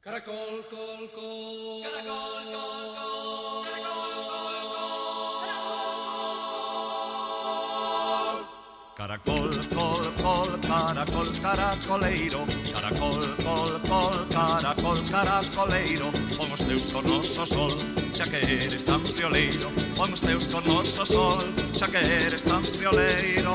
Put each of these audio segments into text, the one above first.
Caracol, col, col. Caracol, col, col. Caracol, col, col, caracol, caracoleiro. Caracol, col, col, caracol, caracoleiro. Pon os teus cornos ao sol, xa que eres tan frioleiro. Pon os teus cornos ao sol, xa que eres tan frioleiro.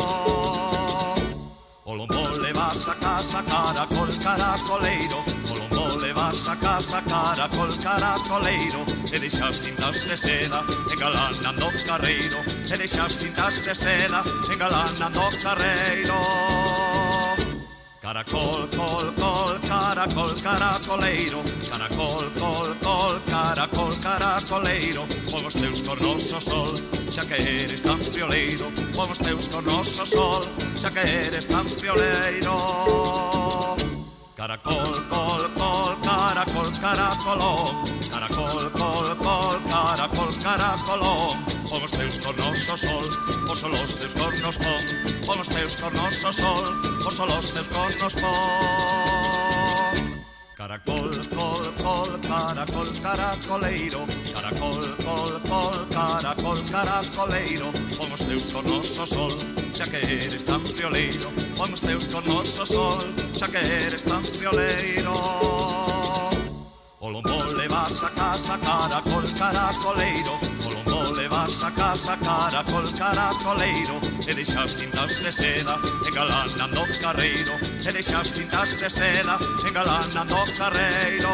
O lombo levas a casa, caracol, caracoleiro. O lombo levas a casa, caracol, caracoleiro. E deixas tintas de seda engalanando o carreiro. E deixas tintas de seda engalanando o carreiro. Caracol, col, col, caracol, caracoleiro. Caracol, col, col, caracol, caracoleiro. Pon os teus cornos ao sol, xa que eres tan frioleiro. Pon os teus cornos ao sol, xa que eres tan frioleiro. Caracol, col, col, caracol, caracolón. Caracol, col, col, caracol, caracolón. Pon os teus cornos ao sol, o sol os teus cornos pon. Pon os teus cornos ao sol, o sol os teus cornos pon. Caracol, col, col, caracol, caracoleiro. Caracol, col, col, caracol, caracoleiro. Pon os teus cornos ao sol, xa que eres tan frioleiro. Pon os teus cornos ao sol, xa que eres tan frioleiro. O lombo levas a casa, caracol, caracoleiro. O lombo levas a casa, caracol, caracoleiro. E deixas tintas de seda engalanando o carreiro. E deixas tintas de seda engalanando o carreiro.